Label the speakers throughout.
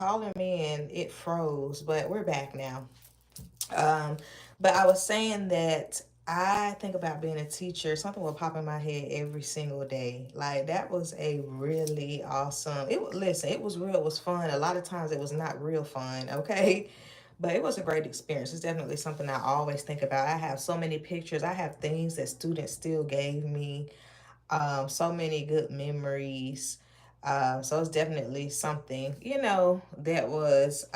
Speaker 1: calling me and it froze, but we're back now. Um, but I was saying that I think about being a teacher, something will pop in my head every single day. Like that was a really awesome. Listen, it was real, it was fun. A lot of times it was not real fun, okay? But it was a great experience. It's definitely something I always think about. I have so many pictures. I have things that students still gave me, so many good memories. So it's definitely something, that was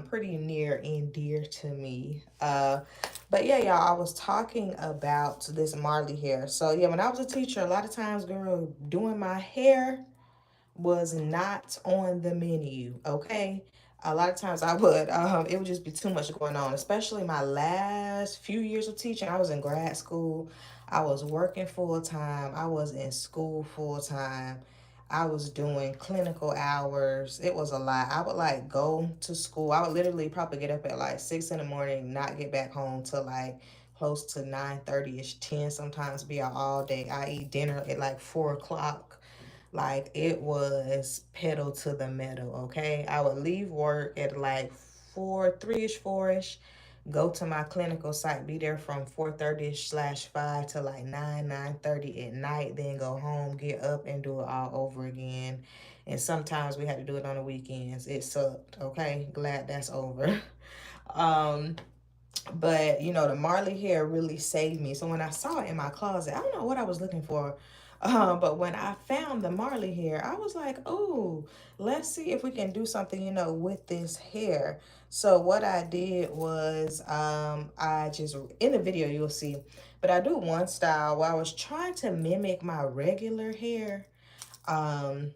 Speaker 1: pretty near and dear to me. But yeah, y'all, I was talking about this Marley hair. So yeah, when I was a teacher, a lot of times, girl, doing my hair was not on the menu, okay? A lot of times it would just be too much going on, especially my last few years of teaching. I was in grad school, I was working full time, I was in school full time, I was doing clinical hours. It was a lot. I would like go to school. I would literally probably get up at like 6 in the morning, not get back home till like close to 9:30ish, 10, sometimes be out all day. I eat dinner at like 4 o'clock. Like it was pedal to the metal, okay? I would leave work at like 3ish, 4ish, go to my clinical site, be there from 4:30ish slash 5 to like 9:30 at night, then go home, get up and do it all over again. And sometimes we had to do it on the weekends. It sucked, okay? Glad that's over. um but the Marley hair really saved me. So when I saw it in my closet, I don't know what I was looking for. But when I found the Marley hair, I was like, oh, let's see if we can do something, with this hair. So what I did was, I just, in the video you'll see, but I do one style where I was trying to mimic my regular hair. Um,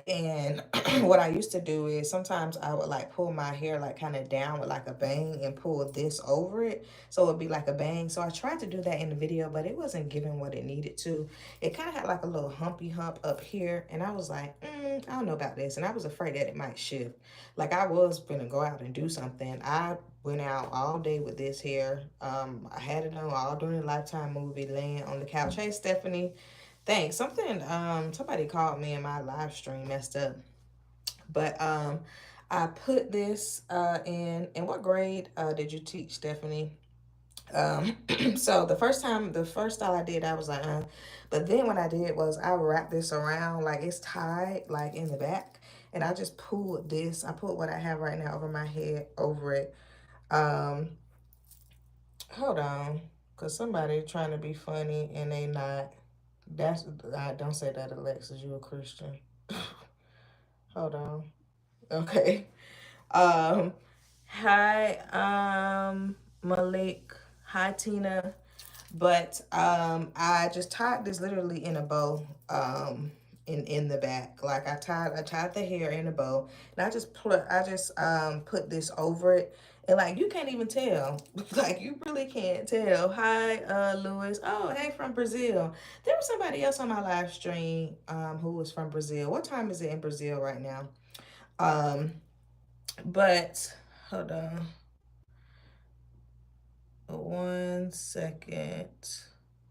Speaker 1: and what I used to do is sometimes I would like pull my hair like kind of down with like a bang and pull this over it. So it would be like a bang. So I tried to do that in the video, but it wasn't giving what it needed to. It kind of had like a little humpy hump up here. And I was like, I don't know about this. And I was afraid that it might shift. Like I was going to go out and do something. I went out all day with this hair. I had it on all during the Lifetime movie, laying on the couch. Hey, Stephanie. Thanks. Somebody called me and my live stream messed up. But I put this in what grade did you teach, Stephanie? So the first style I did, I was like, but then what I did was I wrapped this around like it's tied like in the back, and I just pulled this. I put what I have right now over my head over it. Um, Hold on, cause somebody trying to be funny and they not. That's I don't say that, Alexis. You a Christian? Hold on. Okay. Um. Hi, Malik. Hi, Tina. But I just tied this literally in a bow. In the back, like I tied the hair in a bow, and I just put this over it, and like you can't even tell, like you really can't tell. Hi, Louis. Oh, hey, from Brazil. There was somebody else on my live stream who was from Brazil. What time is it in Brazil right now? Um, but hold on 1 second.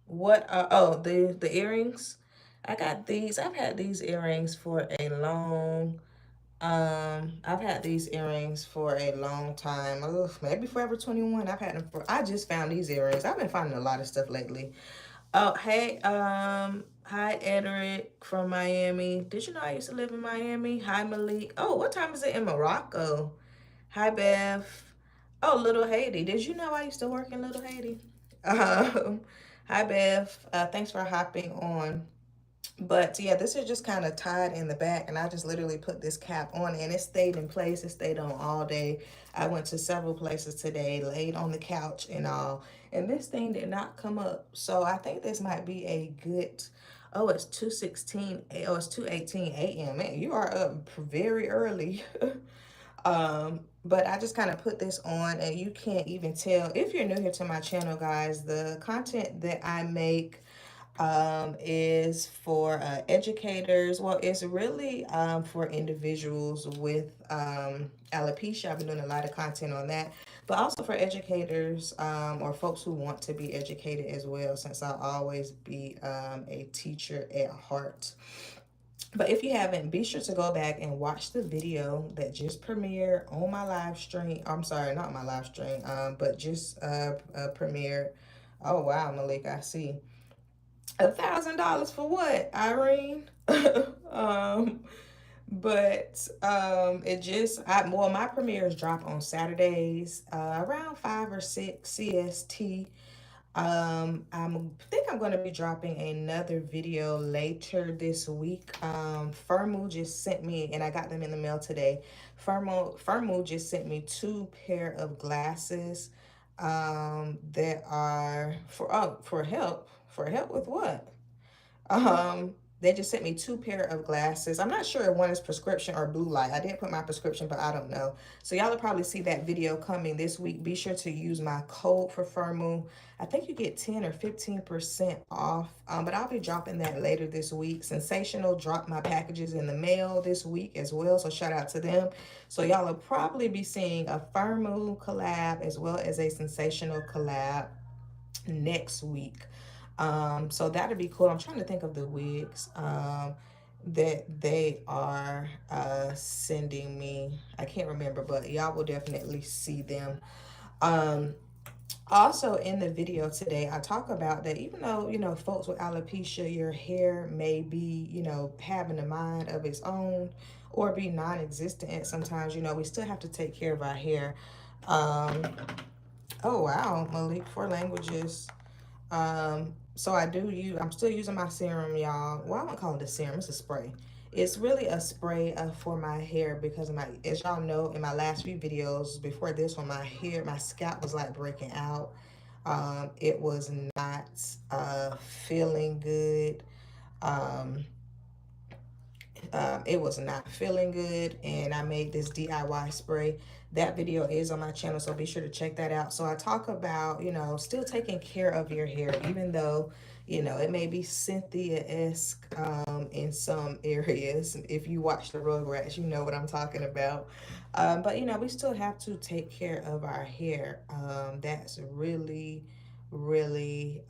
Speaker 1: The earrings? I got these. I've had these earrings for a long I've had these earrings for a long time. Ugh, maybe Forever 21. I just found these earrings. I've been finding a lot of stuff lately. Oh, hey, hi Edric from Miami. Did you know I used to live in Miami? Hi Malik. Oh, what time is it in Morocco? Hi Beth. Oh, Little Haiti. Did you know I used to work in Little Haiti? Um, Hi Beth. Thanks for hopping on. But yeah, this is just kind of tied in the back, and I just literally put this cap on, and it stayed in place. It stayed on all day. I went to several places today, laid on the couch and all, and this thing did not come up. So I think this might be a good. Oh, it's 2:16. Oh, it's 2:18 a.m. Man, you are up very early. But I just kind of put this on, and you can't even tell. If you're new here to my channel, guys, the content that I make is for educators. Well, it's really for individuals with alopecia. I've been doing a lot of content on that, but also for educators or folks who want to be educated as well, since I'll always be a teacher at heart. But if you haven't, be sure to go back and watch the video that just premiered on my live stream. I'm sorry, not my live stream, but just premiered. Oh wow, Malik, I see. $1,000 for what, Irene? um, but it just well, my premieres drop on Saturdays, around 5 or 6 CST. I think I'm going to be dropping another video later this week. Firmu just sent me, and I got them in the mail today. Firmu just sent me 2 pair of glasses, that are for help with what? They just sent me 2 pair of glasses. I'm not sure if one is prescription or blue light. I did put my prescription, but I don't know. So y'all will probably see that video coming this week. Be sure to use my code for Firmu. I think you get 10 or 15% off. But I'll be dropping that later this week. Sensational dropped my packages in the mail this week as well. So shout out to them. So y'all will probably be seeing a Firmu collab as well as a Sensational collab next week. So that'd be cool. I'm trying to think of the wigs that they are sending me. I can't remember, but y'all will definitely see them. Um, Also in the video today, I talk about that even though, folks with alopecia, your hair may be, having a mind of its own or be non-existent at sometimes, we still have to take care of our hair. Um, oh wow, Malik, 4 languages. So I'm still using my serum, y'all. Well, I won't call it a serum, it's a spray. It's really a spray for my hair because as y'all know, in my last few videos before this one, my scalp was like breaking out. It was not feeling good. Um, it was not feeling good, and I made this DIY spray. That video is on my channel, so be sure to check that out. So I talk about, still taking care of your hair, even though, it may be Cynthia-esque in some areas. If you watch the Rugrats, you know what I'm talking about. But, we still have to take care of our hair. That's really, really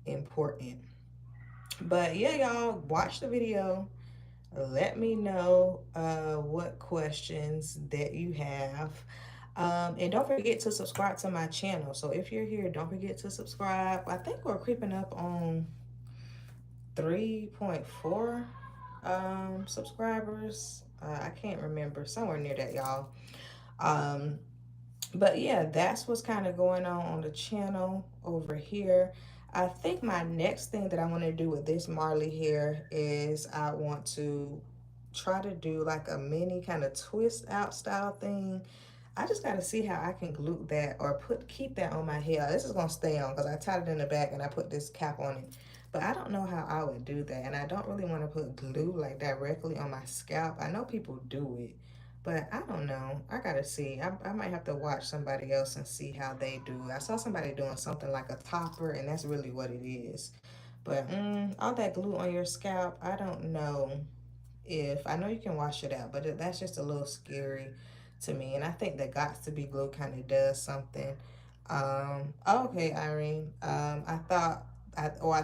Speaker 1: important. But yeah, y'all, watch the video. Let me know what questions that you have. And don't forget to subscribe to my channel. So if you're here, don't forget to subscribe. I think we're creeping up on 3.4 subscribers. I can't remember. Somewhere near that, y'all. Um, but yeah, that's what's kind of going on the channel over here. I think my next thing that I want to do with this Marley hair is I want to try to do like a mini kind of twist out style thing. I just got to see how I can glue that or keep that on my hair. This is going to stay on because I tied it in the back and I put this cap on it. But I don't know how I would do that. And I don't really want to put glue like directly on my scalp. I know people do it, but I don't know. I gotta see. I might have to watch somebody else and see how they do. I saw somebody doing something like a topper, and that's really what it is. But all that glue on your scalp, I don't know if I know you can wash it out, but that's just a little scary to me. And I think the Gots to be glue kind of does something. Okay, Irene. I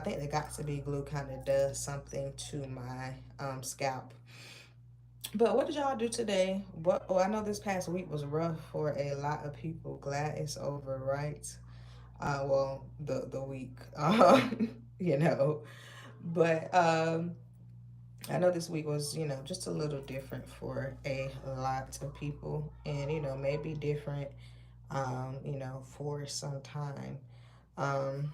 Speaker 1: think the Gots to be glue kind of does something to my scalp. But what did y'all do today? I know this past week was rough for a lot of people. Glad it's over, right? Well, the week, you know. But I know this week was, just a little different for a lot of people, and maybe different, for some time. Um,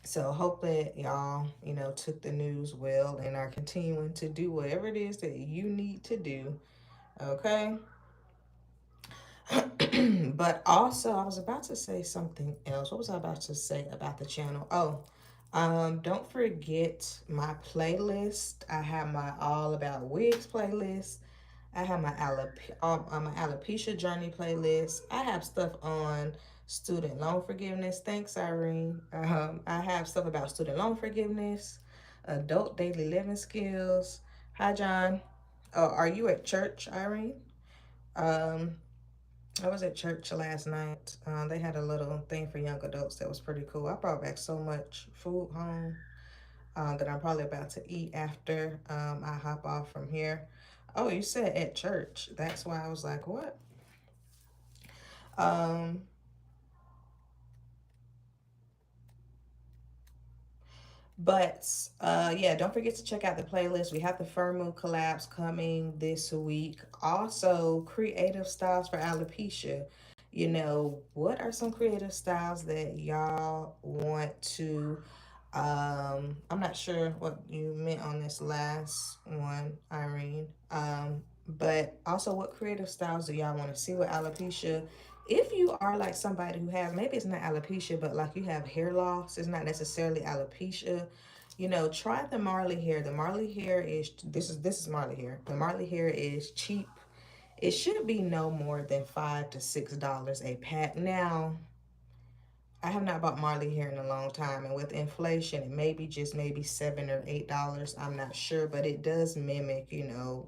Speaker 1: so hope that y'all, took the news well and are continuing to do whatever it is that you need to do. Okay. But also, I was about to say something else. What was I about to say about the channel? Oh, don't forget my playlist. I have my All About Wigs playlist. I have my alopecia journey playlist. I have stuff on student loan forgiveness. Thanks, Irene. I have stuff about student loan forgiveness, adult daily living skills. Hi, John. Oh, are you at church, Irene? Um, I was at church last night. They had a little thing for young adults that was pretty cool. I brought back so much food home. that I'm probably about to eat after I hop off from here. Oh, you said at church. That's why I was like, what? Um, But yeah, don't forget to check out the playlist. We have the Firm Moon collabs coming this week. Also, creative styles for alopecia. You know, what are some creative styles that y'all want to? I'm not sure what you meant on this last one, Irene. But also, what creative styles do y'all want to see with alopecia? If you are like somebody who has, maybe it's not alopecia, but like you have hair loss, it's not necessarily alopecia. You know, try the Marley hair. The Marley hair is this is Marley hair. The Marley hair is cheap. It should be no more than $5 to $6 a pack. Now, I have not bought Marley hair in a long time, and with inflation, it may be just maybe $7 or $8. I'm not sure, but it does mimic, you know,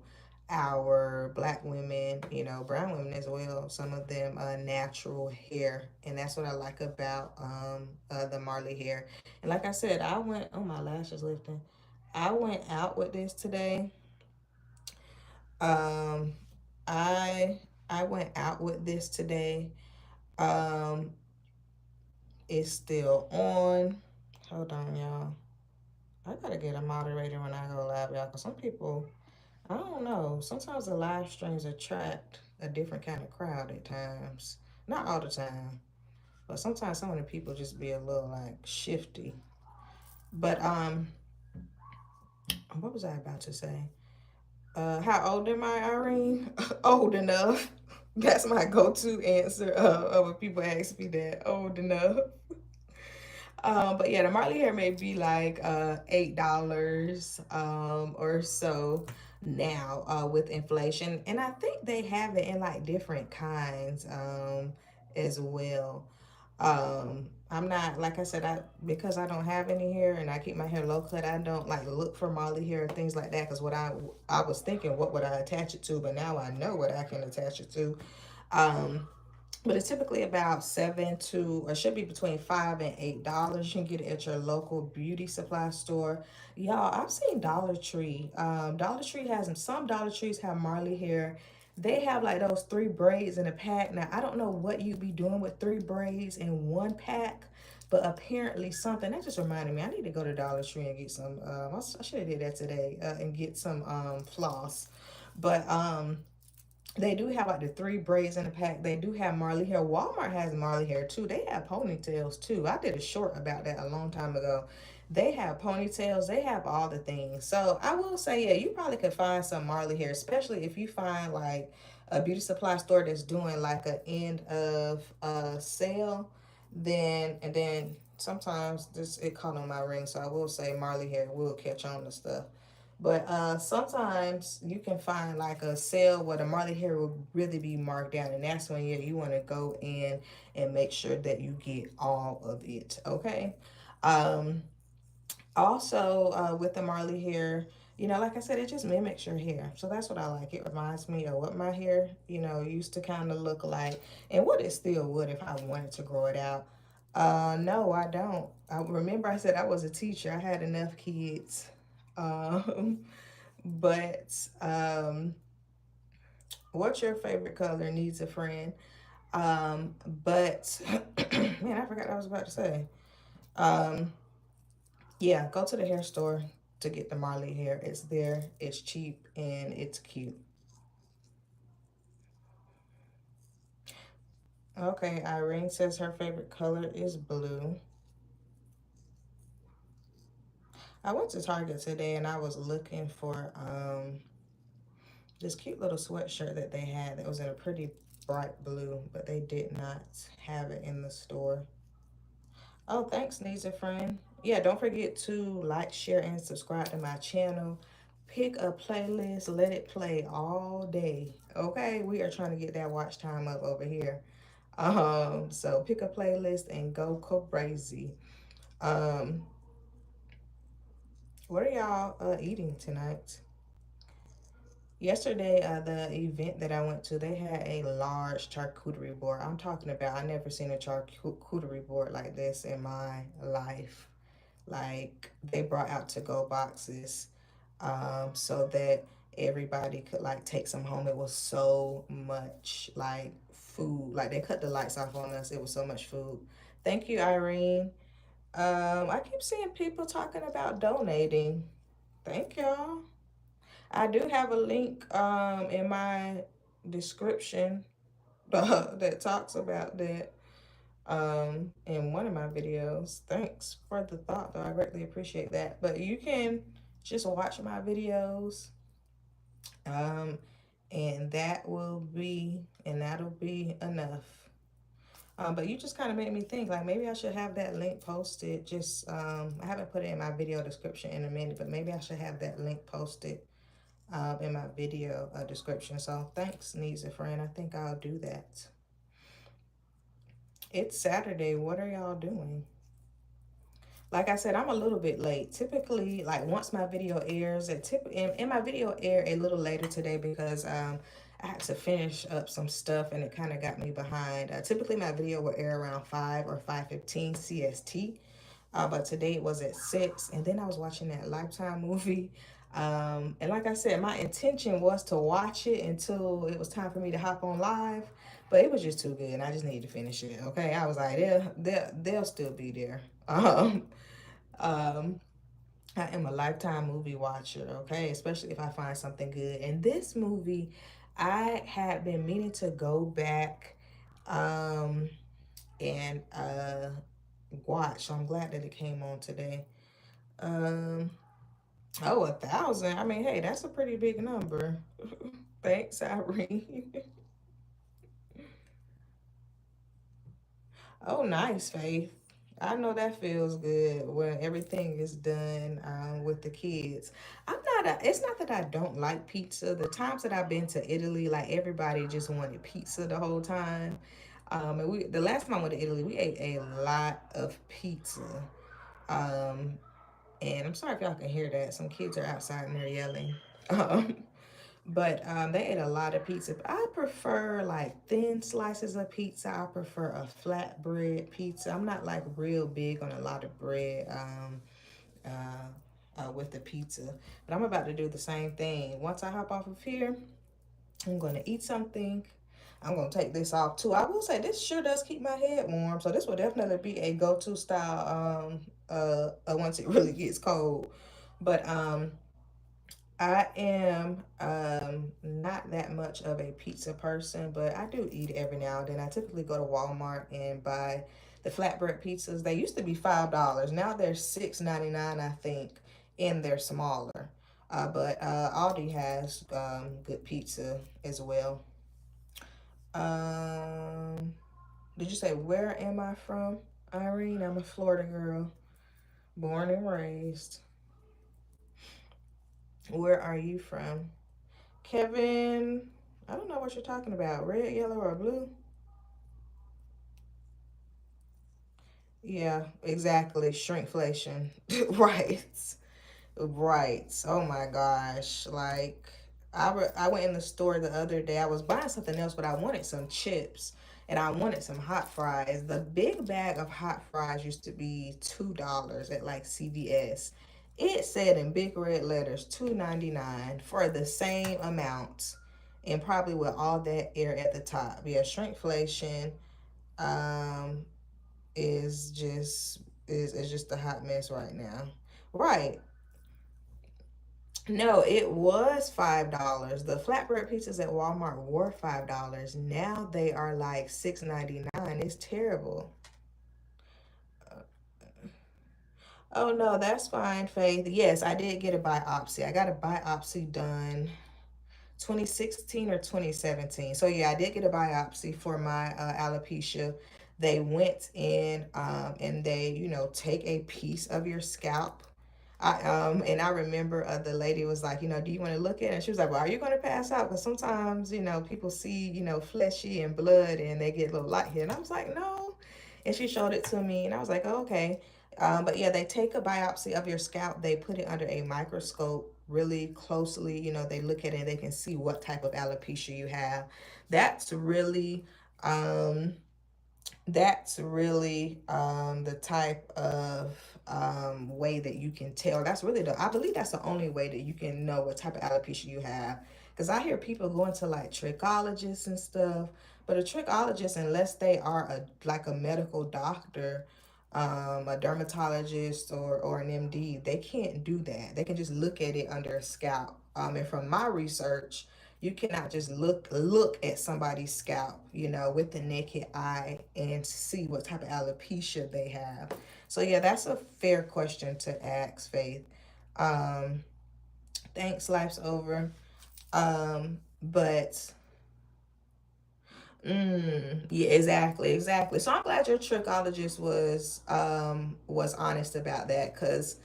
Speaker 1: our black women, you know, brown women as well. Some of them natural hair, and that's what I like about the Marley hair. And like I said, I went. Oh, my lashes lifting. I went out with this today. Um, I I went out with this today. Um, it's still on. Hold on, y'all. I gotta get a moderator when I go live, y'all. Cause some people, I don't know. Sometimes the live streams attract a different kind of crowd at times. Not all the time, but sometimes some of the people just be a little like shifty. But what was I about to say? How old am I, Irene? Old enough. That's my go-to answer when people ask me that. Old enough. But yeah, the Marley hair may be like $8 or so now with inflation, and I think they have it in like different kinds as well. I'm not, like I said, I because I don't have any hair and I keep my hair low cut. I don't like look for Marley hair or things like that because what I was thinking, what would I attach it to, but now I know what I can attach it to. Um, but it's typically about seven to, or should be between $5 and $8. You can get it at your local beauty supply store. Y'all, I've seen Dollar Tree. Dollar Tree has them. Some Dollar Trees have Marley hair. They have like those three braids in a pack. Now, I don't know what you'd be doing with three braids in one pack, but apparently something that just reminded me. I need to go to Dollar Tree and get some. I should have did that today and get some floss. But they do have like the three braids in a pack. They do have Marley hair. Walmart has Marley hair too. They have ponytails too. I did a short about that a long time ago. They have ponytails. They have all the things. So I will say, yeah, you probably could find some Marley hair, especially if you find like a beauty supply store that's doing like a end of sale. Then sometimes this it caught on my ring, so I will say Marley hair will catch on to stuff. But sometimes you can find like a sale where the Marley hair will really be marked down, and that's when you want to go in and make sure that you get all of it. Okay. Um, Also, with the Marley hair, you know, like I said, it just mimics your hair. So that's what I like. It reminds me of what my hair, you know, used to kind of look like and what it still would if I wanted to grow it out. No, I don't. I remember I said I was a teacher. I had enough kids. Um, but what's your favorite color? Needs a friend. But man, I forgot what I was about to say. Um, yeah, go to the hair store to get the Marley hair. It's there, it's cheap, and it's cute. Okay, Irene says her favorite color is blue. I went to Target today and I was looking for this cute little sweatshirt that they had that was in a pretty bright blue, but they did not have it in the store. Oh, thanks, Nisa friend. Yeah, don't forget to like, share, and subscribe to my channel. Pick a playlist, let it play all day. Okay, we are trying to get that watch time up over here. So pick a playlist and go crazy. Um, what are y'all eating tonight? Yesterday, the event that I went to, they had a large charcuterie board. I'm talking about, I never seen a charcuterie board like this in my life. Like they brought out to go boxes, so that everybody could like take some home. It was so much like food. Like they cut the lights off on us. It was so much food. Thank you, Irene. I keep seeing people talking about donating. Thank y'all. I do have a link in my description that talks about that in one of my videos. Thanks for the thought though. I greatly appreciate that. But you can just watch my videos, um and that'll be enough. But you just kind of made me think like maybe I should have that link posted. Just I haven't put it in my video description in a minute, but maybe I should have that link posted in my video description. So thanks, needs a friend. I think I'll do that. It's Saturday. What are y'all doing? Like I said, I'm a little bit late. Typically, like once my video airs, and my video aired a little later today because I had to finish up some stuff and it kind of got me behind. Typically, my video will air around 5 or 5:15 CST. But today it was at 6, and then I was watching that Lifetime movie. And like I said, my intention was to watch it until it was time for me to hop on live, but it was just too good, and I just needed to finish it. Okay, I was like, they'll still be there. Um, I am a Lifetime movie watcher. Okay, especially if I find something good. And this movie, I had been meaning to go back, um, and watch. So I'm glad that it came on today. Um, oh, 1,000. I mean, hey, that's a pretty big number. Thanks, Irene. Oh, nice, Faith. I know that feels good when everything is done with the kids. It's not that I don't like pizza. The times that I've been to Italy, like everybody just wanted pizza the whole time. The last time I went to Italy, we ate a lot of pizza. Um, and I'm sorry if y'all can hear that. Some kids are outside and they're yelling. Um, but they ate a lot of pizza. I prefer like thin slices of pizza. I prefer a flatbread pizza. I'm not like real big on a lot of bread with the pizza. But I'm about to do the same thing. Once I hop off of here, I'm going to eat something. I'm going to take this off too. I will say this sure does keep my head warm. So this will definitely be a go-to style once it really gets cold. But I am not that much of a pizza person, but I do eat every now and then. I typically go to Walmart and buy the flatbread pizzas. They used to be $5. Now they're $6.99, I think, and they're smaller. But Aldi has good pizza as well. Um, did you say where am I from, Irene? I'm a Florida girl, born and raised. Where are you from? Kevin, I don't know what you're talking about. Red, yellow, or blue? Yeah, exactly. Shrinkflation. Right. Right. Oh my gosh. Like, I went in the store the other day. I was buying something else, but I wanted some chips and I wanted some hot fries. The big bag of hot fries used to be $2 at like CVS. It said in big red letters $2.99 for the same amount, and probably with all that air at the top. Yeah, shrinkflation um is just a hot mess right now. Right. No, it was $5. The flatbread pizzas at Walmart were $5. Now they are like $6.99. It's terrible. Oh no, that's fine, Faith. Yes, I did get a biopsy. I got a biopsy done 2016 or 2017. So yeah, I did get a biopsy for my alopecia. They went in and they, take a piece of your scalp. And I remember the lady was like, do you want to look at it? And she was like, well, are you going to pass out? Because sometimes, people see, fleshy and blood and they get a little light here. And I was like, no. And she showed it to me and I was like, oh, okay. But yeah, they take a biopsy of your scalp. They put it under a microscope really closely. They look at it and they can see what type of alopecia you have. That's really, um, that's really the type of way that you can tell. That's really I believe that's the only way that you can know what type of alopecia you have. Because I hear people going to like trichologists and stuff, but a trichologist, unless they are like a medical doctor, a dermatologist or an MD, they can't do that. They can just look at it under a scalp. And from my research, you cannot just look at somebody's scalp, with the naked eye and see what type of alopecia they have. So yeah, that's a fair question to ask, Faith. Um, Thanks, life's over. But yeah, exactly. So I'm glad your trichologist was honest about that, because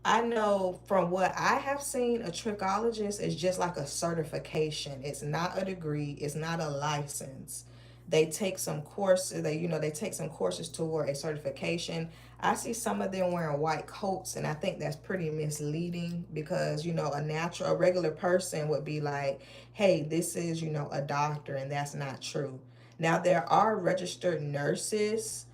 Speaker 1: I know from what I have seen, a trichologist is just like a certification. It's not a degree, it's not a license. They take some courses, they take some courses toward a certification. I see some of them wearing white coats, and I think that's pretty misleading, because, a regular person would be like, hey, this is, a doctor, and that's not true. Now, there are registered nurses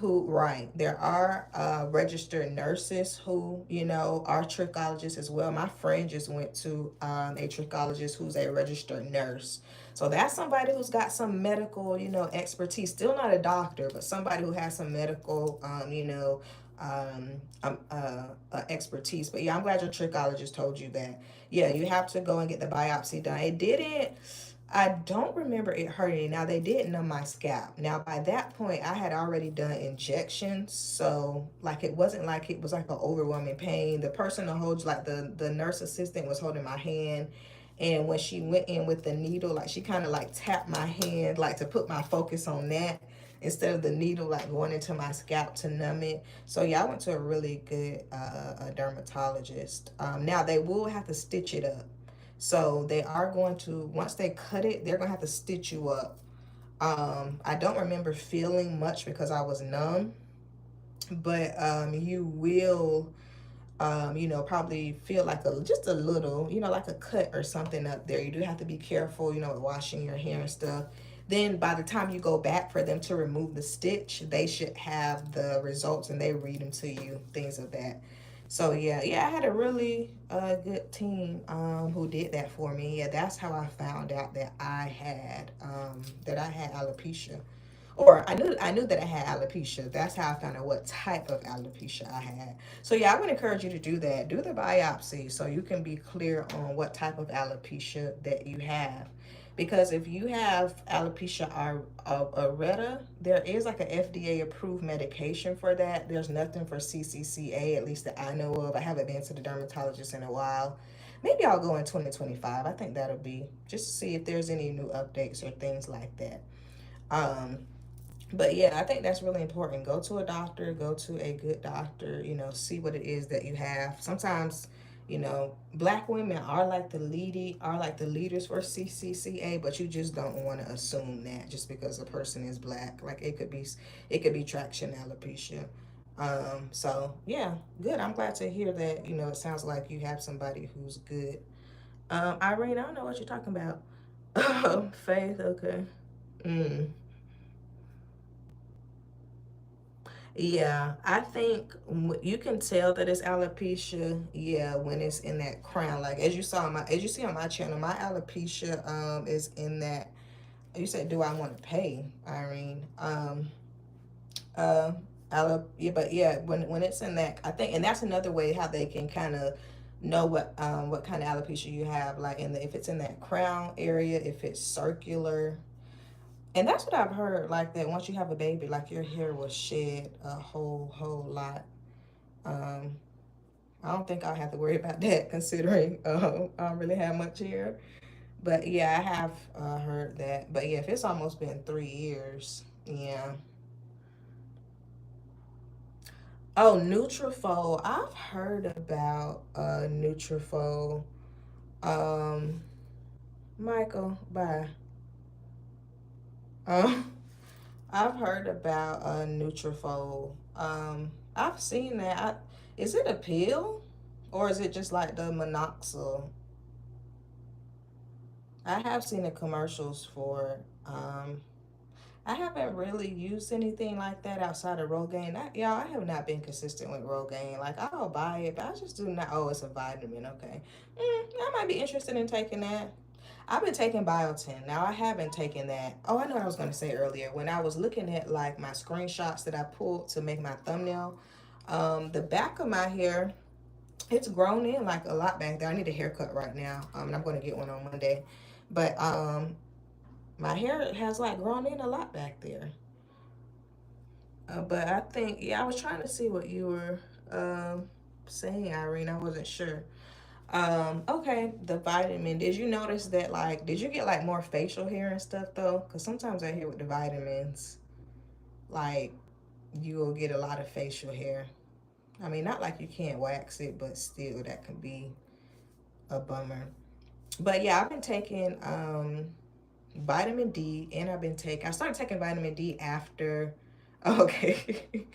Speaker 1: right, there are registered nurses who, are trichologists as well. My friend just went to a trichologist who's a registered nurse. So that's somebody who's got some medical, expertise. Still not a doctor, but somebody who has some medical, expertise. But yeah, I'm glad your trichologist told you that. Yeah, you have to go and get the biopsy done. I don't remember it hurting. Now, they did numb my scalp. Now, by that point, I had already done injections. So, like, it wasn't like it was like an overwhelming pain. The person who holds, like, the nurse assistant was holding my hand. And when she went in with the needle, like, she kind of, like, tapped my hand, like, to put my focus on that instead of the needle, like, going into my scalp to numb it. So, yeah, I went to a really good dermatologist. Now, they will have to stitch it up. So they are going to, once they cut it, they're going to have to stitch you up. I don't remember feeling much because I was numb, but you will, probably feel like just a little, like a cut or something up there. You do have to be careful, with washing your hair and stuff. Then by the time you go back for them to remove the stitch, they should have the results and they read them to you, things of that. So yeah, I had a really good team who did that for me. Yeah, that's how I found out that I had alopecia, or I knew that I had alopecia. That's how I found out what type of alopecia I had. So yeah, I would encourage you to do that. Do the biopsy so you can be clear on what type of alopecia that you have. Because if you have alopecia areata, there is like a FDA approved medication for that. There's nothing for CCCA, at least that I know of. I haven't been to the dermatologist in a while. Maybe I'll go in 2025. I think that'll be just to see if there's any new updates or things like that. Um, but yeah, I think that's really important. Go to a doctor, go to a good doctor, see what it is that you have. Sometimes, black women are like the leaders for CCCA, but you just don't want to assume that just because a person is black. Like it could be traction alopecia. So yeah, good. I'm glad to hear that, it sounds like you have somebody who's good. Irene, I don't know what you're talking about. Faith, okay. Mm. Yeah, I think you can tell that it's alopecia. Yeah, when it's in that crown, like as you see on my channel, my alopecia is in that. You said, do I want to pay, Irene? Uh, yeah, but yeah, when it's in that, I think, and that's another way how they can kind of know what kind of alopecia you have, like if it's in that crown area, if it's circular. And that's what I've heard, like that once you have a baby, like your hair will shed a whole lot. Um, I don't think I'll have to worry about that considering I don't really have much hair. But yeah, I have heard that. But yeah, if it's almost been 3 years, yeah. Oh, Nutrafol. I've heard about Nutrafol. Um, Michael, bye. Um, I've heard about Nutrafol. I've seen that. Is it a pill, or is it just like the monoxil? I have seen the commercials for. I haven't really used anything like that outside of Rogaine. Y'all, I have not been consistent with Rogaine. Like, I'll buy it, but I just do not. Oh, it's a vitamin. Okay. I might be interested in taking that. I've been taking biotin. Now, I haven't taken that. Oh, I know what I was going to say earlier. When I was looking at, like, my screenshots that I pulled to make my thumbnail, the back of my hair, it's grown in, like, a lot back there. I need a haircut right now, and I'm going to get one on Monday. But, my hair has, like, grown in a lot back there. But I think, yeah, I was trying to see what you were saying, Irene. I wasn't sure. Okay, the vitamin. Did you notice that, like, did you get, like, more facial hair and stuff, though? Because sometimes I hear with the vitamins, like, you will get a lot of facial hair. I mean, not like you can't wax it, but still, that can be a bummer. But yeah, I've been taking vitamin D, and I started taking vitamin D after, okay.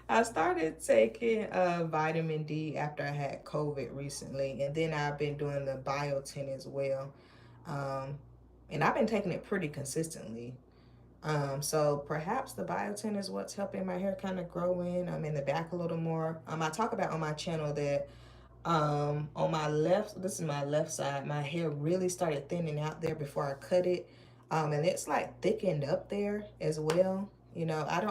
Speaker 1: I started taking vitamin D after I had COVID recently, and then I've been doing the biotin as well. Um, and I've been taking it pretty consistently. So perhaps the biotin is what's helping my hair kind of grow in the back a little more. I talk about on my channel that on my left, this is my left side, my hair really started thinning out there before I cut it. And it's like thickened up there as well. You know, I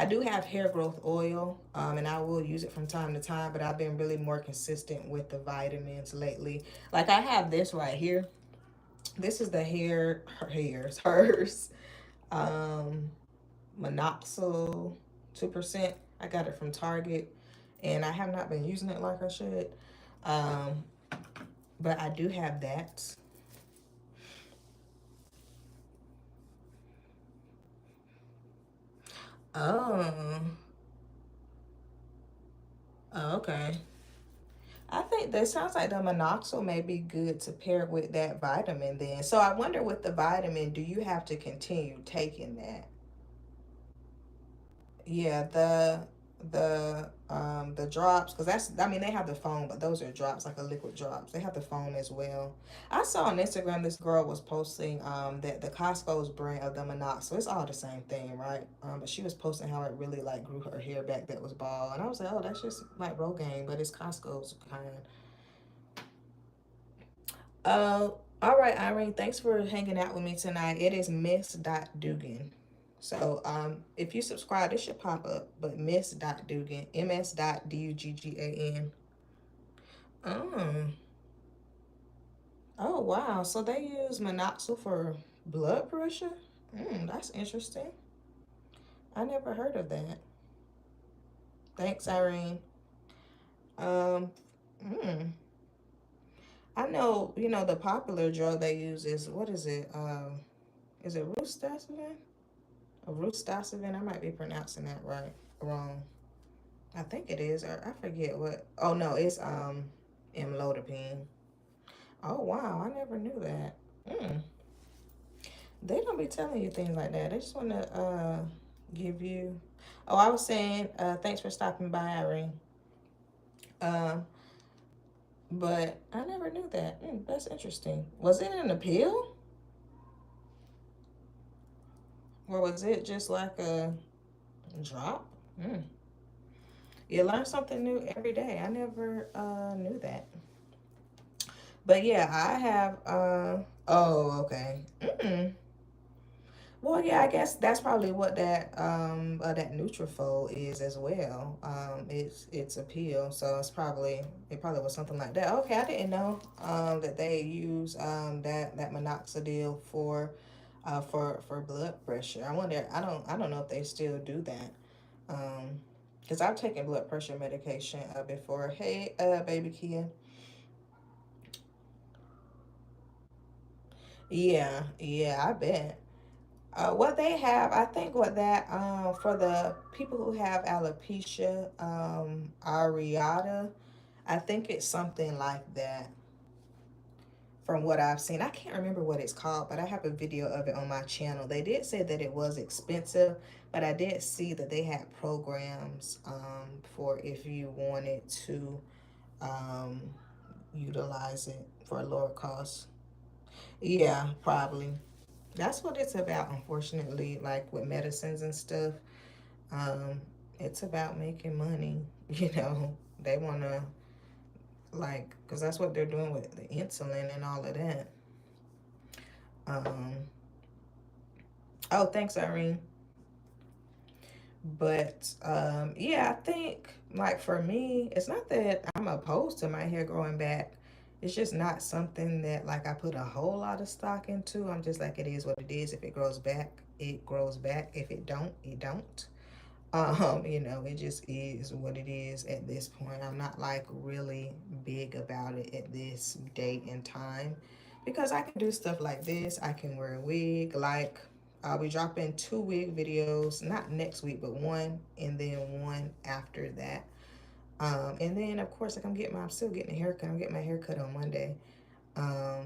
Speaker 1: do have hair growth oil, and I will use it from time to time, but I've been really more consistent with the vitamins lately. Like, I have this right here. This is the hers, um, Monoxil 2%. I got it from Target, and I have not been using it like I should. Um, but I do have that. Oh, oh, okay. I think that sounds like the monoxide may be good to pair with that vitamin then. So I wonder with the vitamin, do you have to continue taking that? Yeah, the drops, because that's, I mean, they have the foam, but those are drops, like a liquid drops. They have the foam as well. I saw on Instagram this girl was posting that the Costco's brand of the monoxide, so it's all the same thing, right? But she was posting how it really like grew her hair back that was bald, and I was like, oh, that's just like Rogaine, but it's Costco's kind. Uh, all right, Irene, thanks for hanging out with me tonight. It is Miss Dugan. So if you subscribe, it should pop up. But Miss Dugan, MS.DUGGAN. Oh, oh wow. So they use monoxide for blood pressure. That's interesting. I never heard of that. Thanks, Irene. Um, mm, I know. You know the popular drug they use is what is it? Is it Rustacin? Or Rustacin? I might be pronouncing that wrong. I think it is, or I forget what. Oh no, it's amlodipine. Oh wow, I never knew that. Mm. They don't be telling you things like that. They just want to give you. Oh, I was saying thanks for stopping by, Irene. Um, but I never knew that. That's interesting. Was it an appeal, or was it just like a drop? Mm. You learn something new every day. I never knew that. But yeah, I have. Oh, okay. Well, yeah, I guess that's probably what that Nutrafol is as well. It's a pill, so it probably was something like that. Okay, I didn't know that they use that minoxidil for blood pressure. I don't know if they still do that. Because I've taken blood pressure medication before. Hey, baby Kia. Yeah, yeah, I bet. What they have, I think what that for the people who have alopecia areata, I think it's something like that from what I've seen. I can't remember what it's called, but I have a video of it on my channel. They did say that it was expensive, but I did see that they had programs for if you wanted to um, utilize it for a lower cost. Yeah, probably. That's what it's about, unfortunately, like with medicines and stuff. Um, it's about making money. You know, they want to, like, because that's what they're doing with the insulin and all of that. Um, oh, thanks, Irene. But yeah, I think like for me, it's not that I'm opposed to my hair growing back. It's just not something that like I put a whole lot of stock into. I'm just like it is what it is. If it grows back, it grows back. If it don't, it don't. It just is what it is at this point. I'm not like really big about it at this date and time because I can do stuff like this. I can wear a wig. Like I'll be dropping 2 wig videos, not next week, but one and then one after that. And then of course, like I'm still getting a haircut. I'm getting my haircut on Monday.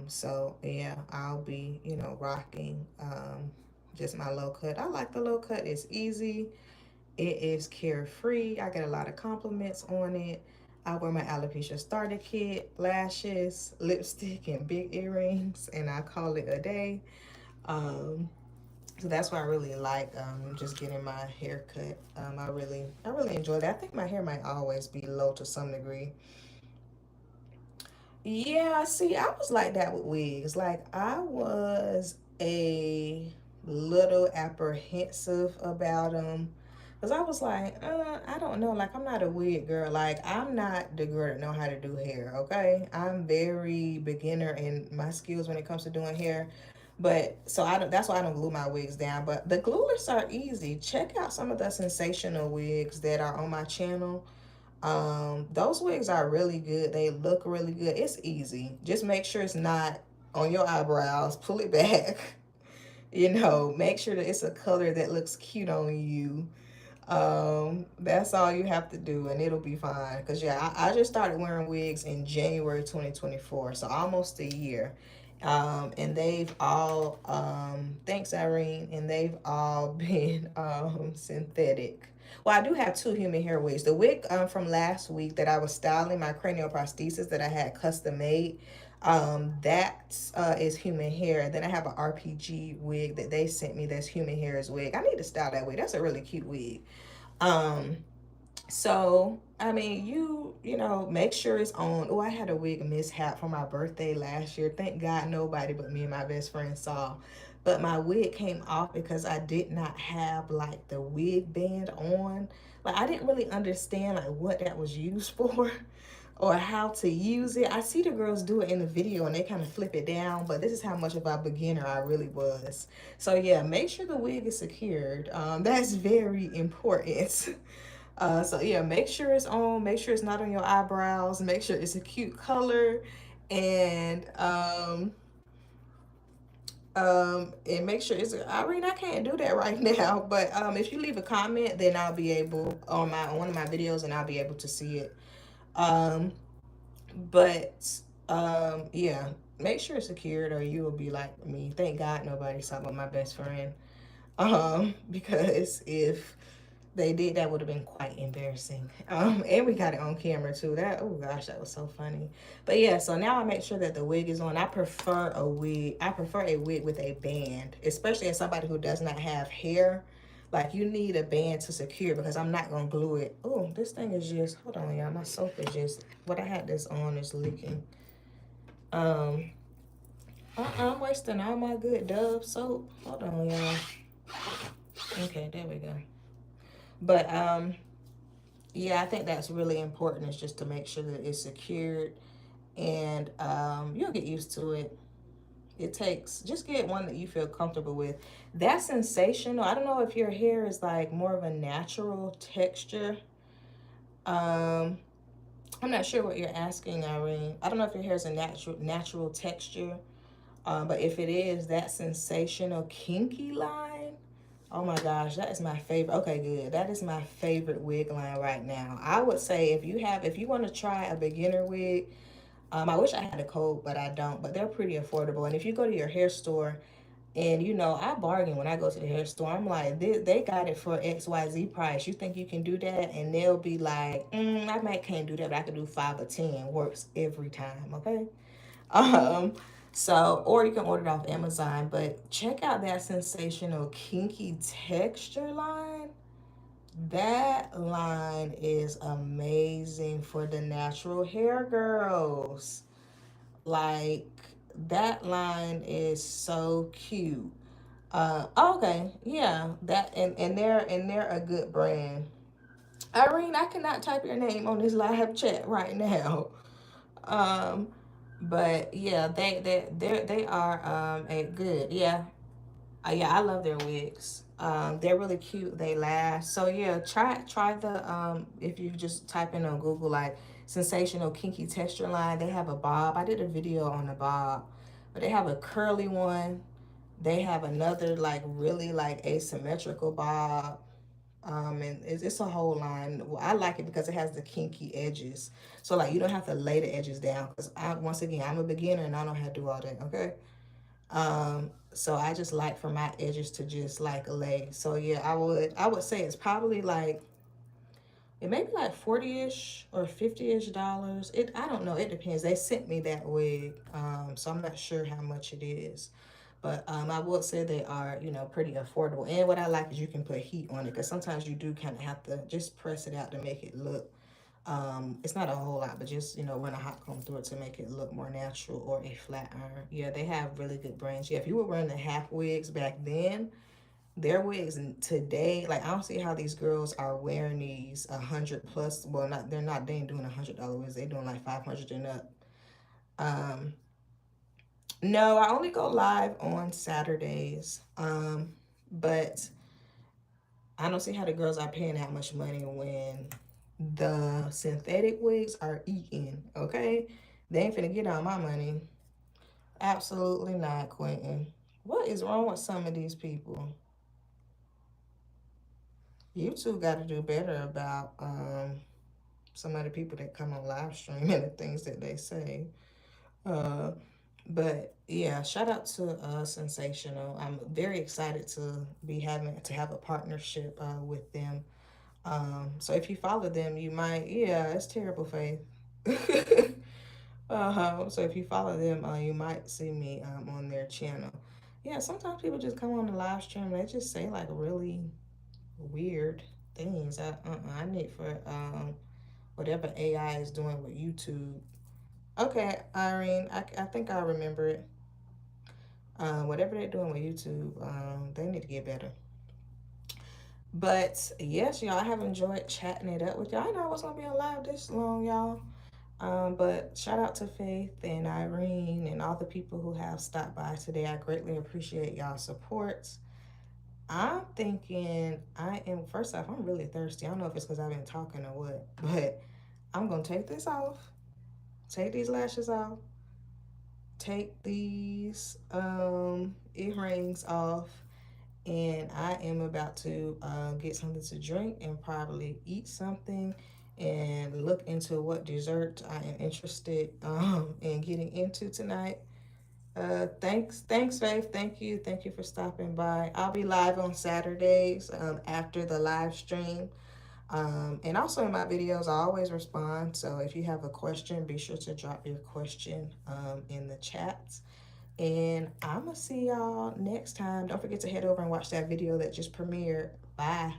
Speaker 1: So yeah, I'll be, rocking just my low cut. I like the low cut. It's easy. It is carefree. I get a lot of compliments on it. I wear my alopecia starter kit, lashes, lipstick, and big earrings, and I call it a day. Um, so that's why I really like just getting my hair cut. I really enjoy that. I think my hair might always be low to some degree. Yeah, see, I was like that with wigs. Like, I was a little apprehensive about them. Because I was like, I don't know. Like, I'm not a wig girl. Like, I'm not the girl that know how to do hair, okay? I'm very beginner in my skills when it comes to doing hair. But, so I don't, that's why I don't glue my wigs down. But the glueless are easy. Check out some of the sensational wigs that are on my channel. Those wigs are really good. They look really good. It's easy. Just make sure it's not on your eyebrows. Pull it back. Make sure that it's a color that looks cute on you. That's all you have to do, and it'll be fine. Cause yeah, I just started wearing wigs in January 2024, so almost a year. And they've all thanks Irene, and they've all been synthetic. Well, I do have 2 human hair wigs. The wig from last week that I was styling, my cranial prosthesis that I had custom made, that is human hair. And then I have an RPG wig that they sent me that's human hair as wig. I need to style that wig. That's a really cute wig. Um, so I mean, make sure it's on. Oh, I had a wig mishap for my birthday last year. Thank God nobody but me and my best friend saw. But my wig came off because I did not have like the wig band on. Like I didn't really understand like what that was used for or how to use it. I see the girls do it in the video and they kind of flip it down, but this is how much of a beginner I really was. So yeah, make sure the wig is secured. That's very important. So yeah, make sure it's on. Make sure it's not on your eyebrows. Make sure it's a cute color, and and make sure it's. Irene, I can't do that right now, but if you leave a comment, then I'll be able on one of my videos, and I'll be able to see it. Um, but yeah, make sure it's secured, or you will be like me. Thank God nobody saw but my best friend. Because if they did, that would have been quite embarrassing. And we got it on camera too. Oh gosh, that was so funny. But yeah, so now I make sure that the wig is on. I prefer a wig. I prefer a wig with a band, especially as somebody who does not have hair. Like you need a band to secure because I'm not gonna glue it. Oh, this thing is just, hold on, y'all. My soap is just, what I had this on is leaking. Um, I'm wasting all my good Dove soap. Hold on, y'all. Okay, there we go. But yeah, I think that's really important is just to make sure that it's secured and you'll get used to it. It takes, just get one that you feel comfortable with. That's sensational. I don't know if your hair is like more of a natural texture. Um, I'm not sure what you're asking, Irene. I don't know if your hair is a natural texture. But if it is, that sensational kinky line, oh my gosh, that is my favorite. Okay, good. That is my favorite wig line right now. I would say if you want to try a beginner wig, I wish I had a code, but I don't. But they're pretty affordable. And if you go to your hair store, and I bargain when I go to the hair store. I'm like, they got it for XYZ price. You think you can do that? And they'll be like, I might can't do that, but I can do 5 or 10. Works every time, okay? Um, So, or you can order it off Amazon, but check out that sensational kinky texture line. That line is amazing for the natural hair girls. Like, that line is so cute. Okay, yeah, that and they're a good brand. Irene, I cannot type your name on this live chat right now. Um, but yeah, they are a good, yeah. Yeah, I love their wigs. They're really cute. They last. So yeah, try the if you just type in on Google like sensational kinky texture line. They have a bob. I did a video on the bob, but they have a curly one. They have another like really like asymmetrical bob. And it's a whole line. Well, I like it because it has the kinky edges. So like you don't have to lay the edges down because once again I'm a beginner and I don't have to do all that. Okay. So I just like for my edges to just like lay. So yeah, I would say it's probably like it may be like 40-ish or 50-ish dollars. I don't know. It depends. They sent me that wig. So I'm not sure how much it is. But I would say they are, pretty affordable. And what I like is you can put heat on it because sometimes you do kind of have to just press it out to make it look. It's not a whole lot, but just run a hot comb through it to make it look more natural, or a flat iron. Yeah, they have really good brands. Yeah, if you were wearing the half wigs back then, their wigs today, like I don't see how these girls are wearing these 100 plus. Well, not they're not. They ain't doing $100 wigs. They doing like 500 and up. Um, no, I only go live on Saturdays. But I don't see how the girls are paying that much money when the synthetic wigs are eating, okay? They ain't finna get all my money. Absolutely not, Quentin. What is wrong with some of these people? You two got to do better about some of the people that come on live stream and the things that they say. Uh, but yeah, shout out to Sensational. I'm very excited to be having to have a partnership with them. So if you follow them, you might, yeah, it's terrible, Faith. So if you follow them, you might see me on their channel. Yeah, sometimes people just come on the live stream and they just say like really weird things. I need for whatever AI is doing with YouTube. Okay, Irene, I think I remember it. Whatever they're doing with YouTube, they need to get better. But yes, y'all, I have enjoyed chatting it up with y'all. I know I was gonna be on live this long, y'all. But shout out to Faith and Irene and all the people who have stopped by today. I greatly appreciate y'all support. I'm thinking first off, I'm really thirsty. I don't know if it's because I've been talking or what, but I'm gonna take this off, take these lashes off, take these earrings off, and I am about to get something to drink and probably eat something and look into what dessert I am interested in getting into tonight. Thanks, Faith. Thank you for stopping by. I'll be live on Saturdays after the live stream. And also in my videos, I always respond. So if you have a question, be sure to drop your question in the chat. And I'm going to see y'all next time. Don't forget to head over and watch that video that just premiered. Bye.